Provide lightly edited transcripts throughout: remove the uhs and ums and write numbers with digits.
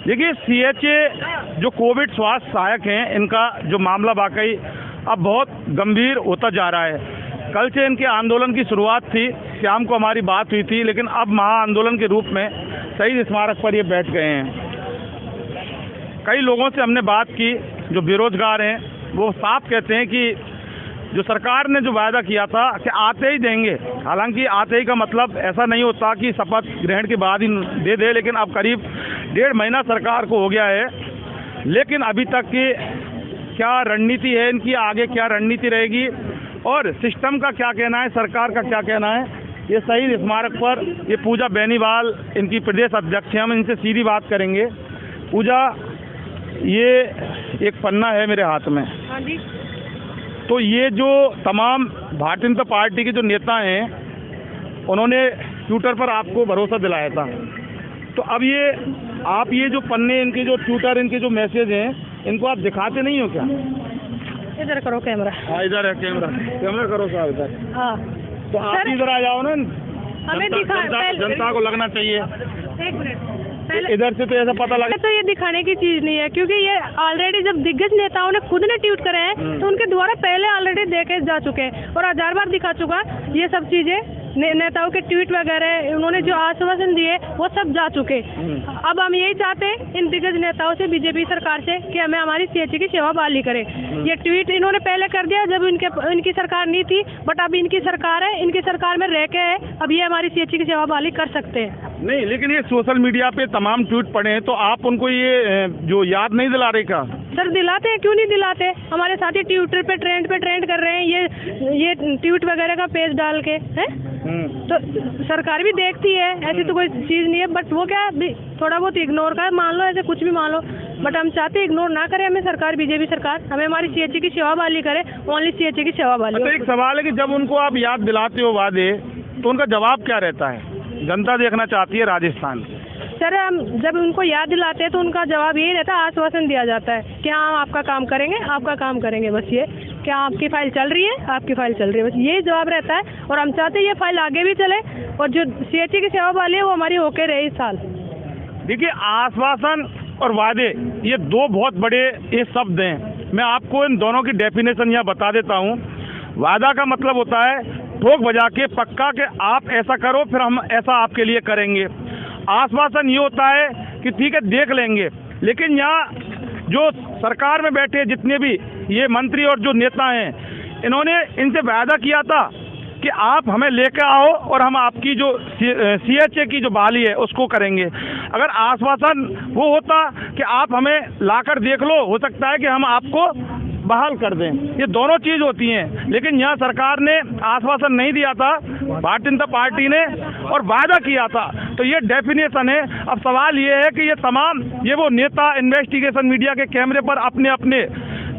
देखिए, सीएचए जो कोविड स्वास्थ्य सहायक हैं, इनका जो मामला वाकई अब बहुत गंभीर होता जा रहा है। कल से इनके आंदोलन की शुरुआत थी, शाम को हमारी बात हुई थी, लेकिन अब महाआंदोलन के रूप में शहीद स्मारक पर ये बैठ गए हैं। कई लोगों से हमने बात की जो बेरोजगार हैं, वो साफ कहते हैं कि जो सरकार ने जो वायदा किया था कि आते ही देंगे, हालांकि आते ही का मतलब ऐसा नहीं होता कि शपथ ग्रहण के बाद ही दे दे, लेकिन अब करीब 1.5 महीना सरकार को हो गया है, लेकिन अभी तक की क्या रणनीति है इनकी, आगे क्या रणनीति रहेगी और सिस्टम का क्या कहना है, सरकार का क्या कहना है, ये शहीद स्मारक पर ये पूजा बेनीवाल इनकी प्रदेश अध्यक्ष हैं, हम इनसे सीधी बात करेंगे। पूजा, ये एक पन्ना है मेरे हाथ में। हाँ जी। तो ये जो तमाम भारतीय जनता पार्टी के जो नेता हैं, उन्होंने ट्विटर पर आपको भरोसा दिलाया था, तो अब ये आप ये जो पन्ने इनके जो ट्विटर इनके जो मैसेज हैं, इनको आप दिखाते नहीं हो क्या? इधर करो कैमरा। हाँ, इधर है कैमरा, कैमरा करो साहब इधर। हाँ, तो आप इधर आ जाओ ना, हमें जनता को लगना चाहिए। एक मिनट, इधर से तो ऐसा पता लगे तो ये दिखाने की चीज नहीं है, क्योंकि ये ऑलरेडी जब दिग्गज नेताओं ने खुद ने ट्वीट करे हैं तो उनके द्वारा पहले ऑलरेडी देखे जा चुके हैं और 1000 बार दिखा चुका ये सब चीजें। नेताओं के ट्वीट वगैरह उन्होंने जो आश्वासन दिए वो सब जा चुके। अब हम यही चाहते हैं इन दिग्गज नेताओं से, बीजेपी सरकार से, कि हमें हमारी सीएचए की सेवा बहाली करे। ये ट्वीट इन्होंने पहले कर दिया जब इनकी सरकार नहीं थी, बट अब इनकी सरकार है, इनकी सरकार में रह के है, अब ये हमारी सीएचए की सेवा बहाली कर सकते हैं। नहीं, लेकिन ये सोशल मीडिया पे तमाम ट्वीट पढ़े हैं, तो आप उनको ये जो याद नहीं दिला रहे का? सर दिलाते हैं, क्यों नहीं दिलाते? हमारे साथी ट्विटर पे ट्रेंड कर रहे हैं ये ट्वीट वगैरह का पेज डाल के है, तो सरकार भी देखती है, ऐसी तो कोई चीज नहीं है, बट वो क्या थोड़ा बहुत इग्नोर कर मान लो, ऐसे कुछ भी मान लो, बट हम चाहते इग्नोर ना करें हमें सरकार, बीजेपी सरकार हमें हमारी सीएचए की सेवा बहाली करे, ओनली सीएचए की सेवा बहाली। अच्छा, एक सवाल है कि जब उनको आप याद दिलाते हो वादे, तो उनका जवाब क्या रहता है? जनता देखना चाहती है राजस्थान। सर, हम जब उनको याद दिलाते हैं तो उनका जवाब यही रहता है, आश्वासन दिया जाता है कि हाँ हम आपका काम करेंगे, आपका काम करेंगे, बस ये क्या आपकी फाइल चल रही है, आपकी फाइल चल रही है, बस यही जवाब रहता है। और हम चाहते हैं ये फाइल आगे भी चले और जो सीएचए की सेवा वाली है वो हमारी होके रहे इस साल। देखिए, आश्वासन और वादे ये दो बहुत बड़े ये शब्द हैं। मैं आपको इन दोनों की डेफिनेशन यहाँ बता देता हूँ। वादा का मतलब होता है ठोक बजा के पक्का कि आप ऐसा करो फिर हम ऐसा आपके लिए करेंगे। आश्वासन ये होता है कि ठीक है देख लेंगे, लेकिन यहाँ जो सरकार में बैठे जितने भी ये मंत्री और जो नेता हैं, इन्होंने इनसे वादा किया था कि आप हमें लेकर आओ और हम आपकी जो सीएचए की जो बहाली है उसको करेंगे। अगर आश्वासन वो होता कि आप हमें लाकर देख लो, हो सकता है कि हम आपको बहाल कर दें, ये दोनों चीज़ होती हैं, लेकिन यहाँ सरकार ने आश्वासन नहीं दिया था, भारतीय जनता पार्टी ने, और वादा किया था, तो ये डेफिनेशन है। अब सवाल ये है कि ये तमाम ये वो नेता इन्वेस्टिगेशन मीडिया के कैमरे पर अपने अपने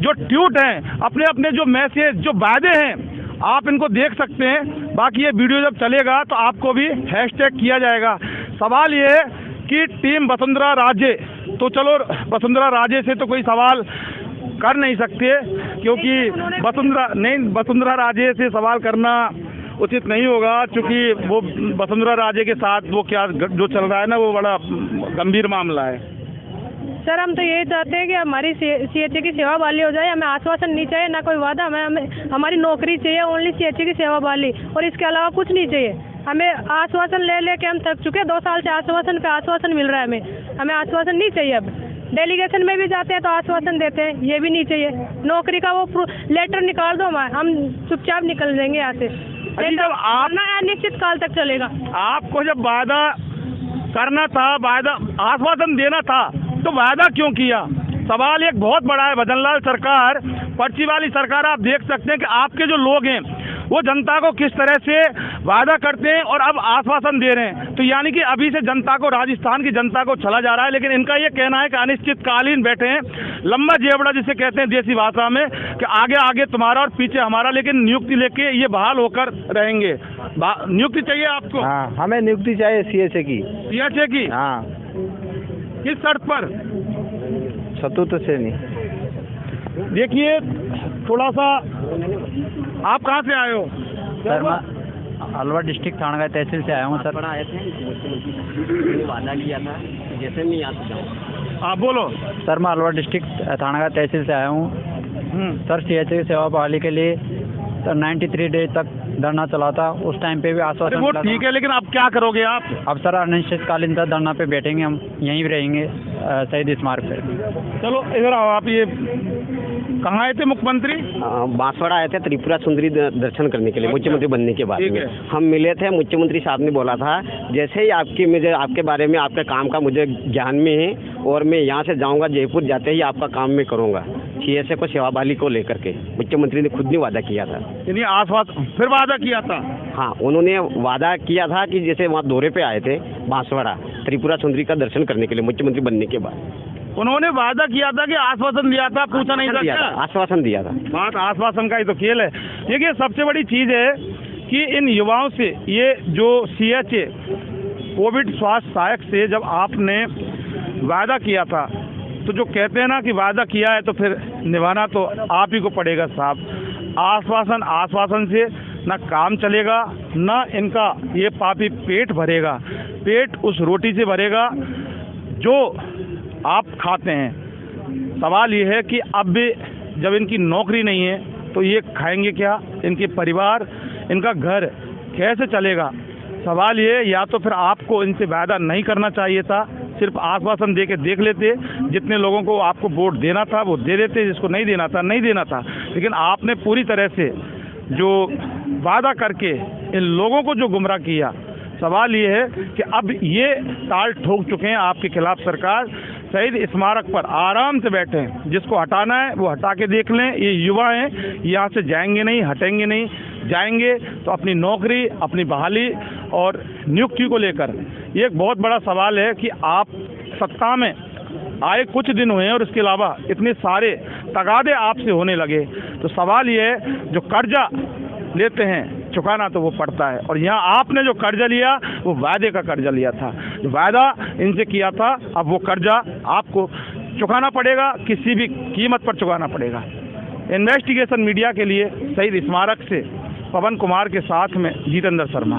जो ट्वीट हैं, अपने अपने जो मैसेज जो वादे हैं, आप इनको देख सकते हैं। बाकी ये वीडियो जब चलेगा तो आपको भी हैशटैग किया जाएगा। सवाल ये है कि टीम वसुंधरा राजे, तो चलो वसुंधरा राजे से तो कोई सवाल कर नहीं सकते, क्योंकि वसुंधरा राजे से सवाल करना उचित नहीं होगा, क्योंकि वो वसुंधरा राजे के साथ वो क्या जो चल रहा है ना, वो बड़ा गंभीर मामला है। सर, हम तो यही चाहते हैं कि हमारी सीएचए की सेवा बहाली हो जाए, हमें आश्वासन नहीं चाहिए, ना कोई वादा, हमें हमारी नौकरी चाहिए, ओनली सीएचए की सेवा बहाली, और इसके अलावा कुछ नहीं चाहिए। हमें आश्वासन ले के हम थक चुके हैं, 2 साल से आश्वासन पे आश्वासन मिल रहा है हमें आश्वासन नहीं चाहिए। अब डेलीगेशन में भी जाते हैं तो आश्वासन देते हैं, ये भी नहीं चाहिए। नौकरी का वो लेटर निकाल दो, हम चुपचाप निकल जाएंगे यहाँ से। जब आप अनिश्चित काल तक चलेगा। आपको जब वादा करना था, वादा आश्वासन देना था, तो वादा क्यों किया? सवाल एक बहुत बड़ा है। भजनलाल सरकार, पर्ची वाली सरकार, आप देख सकते हैं कि आपके जो लोग हैं वो जनता को किस तरह से वादा करते हैं और अब आश्वासन दे रहे हैं। तो यानी कि अभी से जनता को, राजस्थान की जनता को छला जा रहा है। लेकिन इनका ये कहना है कि अनिश्चितकालीन बैठे हैं, लंबा जेवड़ा जिसे कहते हैं देसी भाषा में, कि आगे आगे तुम्हारा और पीछे हमारा, लेकिन नियुक्ति लेके ये बहाल होकर रहेंगे। नियुक्ति चाहिए आपको? हाँ, हमें नियुक्ति चाहिए सीएचए की। सीएचए की? हाँ। किस शर्त पर? सतुत से नहीं। देखिए, थोड़ा सा, आप कहाँ से आए हो? सर, मैं अलवर डिस्ट्रिक्ट थाना तहसील से आया हूँ सर। आए थे, वादा किया था जैसे नहीं आ सकता। आप बोलो। सर मैं अलवर डिस्ट्रिक्ट थानागढ़ तहसील से आया हूँ। सर सीएचसी की सेवा बहाली के लिए सर 93 डेज तक धरना चला था। उस टाइम पे भी अरे आश्वासन वो मिला था। ठीक है, लेकिन अब क्या करोगे आप? अब सर अनिश्चितकालीन तक धरना पे बैठेंगे, हम यहीं रहेंगे शहीद स्मारक पे। चलो इधर आओ। आप ये कहाँ आए थे मुख्यमंत्री? बांसवाड़ा आए थे त्रिपुरा सुंदरी दर्शन करने के लिए मुख्यमंत्री बनने के बाद ठीक में। है। हम मिले थे, मुख्यमंत्री साहब ने बोला था जैसे ही आपके बारे में आपके काम का मुझे ज्ञान में है और मैं यहाँ से जाऊँगा जयपुर, जाते ही आपका काम मैं करूँगा। सीएसए को सेवा बहाली को लेकर के मुख्यमंत्री ने खुद ने वादा किया था। यानी आश्वासन फिर वादा किया था? हाँ, उन्होंने वादा किया था कि जैसे वहाँ दौरे पे आए थे बांसवाड़ा त्रिपुरा सुंदरी का दर्शन करने के लिए मुख्यमंत्री बनने के बाद। उन्होंने वादा किया था कि आश्वासन दिया था? पूछा नहीं था दिया क्या? था, आश्वासन दिया था। बात आश्वासन का ही तो खेल है। देखिए सबसे बड़ी चीज़ है कि इन युवाओं से ये जो सीएचए कोविड स्वास्थ्य सहायक से जब आपने वादा किया था, तो जो कहते हैं ना कि वादा किया है तो फिर निभाना तो आप ही को पड़ेगा साहब। आश्वासन से ना काम चलेगा, ना इनका ये पापी पेट भरेगा। पेट उस रोटी से भरेगा जो आप खाते हैं। सवाल ये है कि अब भी जब इनकी नौकरी नहीं है तो ये खाएंगे क्या? इनके परिवार, इनका घर कैसे चलेगा? सवाल ये, या तो फिर आपको इनसे वादा नहीं करना चाहिए था, सिर्फ आश्वासन दे के देख लेते। जितने लोगों को आपको वोट देना था वो दे देते, जिसको नहीं देना था नहीं देना था। लेकिन आपने पूरी तरह से जो वादा करके इन लोगों को जो गुमराह किया। सवाल ये है कि अब ये ताल ठोक चुके हैं आपके खिलाफ सरकार। शहीद स्मारक पर आराम से बैठे हैं, जिसको हटाना है वो हटा के देख लें। ये युवा हैं, यहाँ से जाएंगे नहीं, हटेंगे नहीं। जाएंगे तो अपनी नौकरी, अपनी बहाली और नियुक्ति को लेकर ये एक बहुत बड़ा सवाल है कि आप सत्ता में आए कुछ दिन हुए हैं और इसके अलावा इतने सारे तगादे आपसे होने लगे। तो सवाल ये है, जो कर्जा लेते हैं चुकाना तो वो पड़ता है, और यहाँ आपने जो कर्जा लिया वो वादे का कर्जा लिया था। जो वादा इनसे किया था अब वो कर्जा आपको चुकाना पड़ेगा, किसी भी कीमत पर चुकाना पड़ेगा। इन्वेस्टिगेशन मीडिया के लिए शहीद स्मारक से पवन कुमार के साथ में जितेंद्र शर्मा।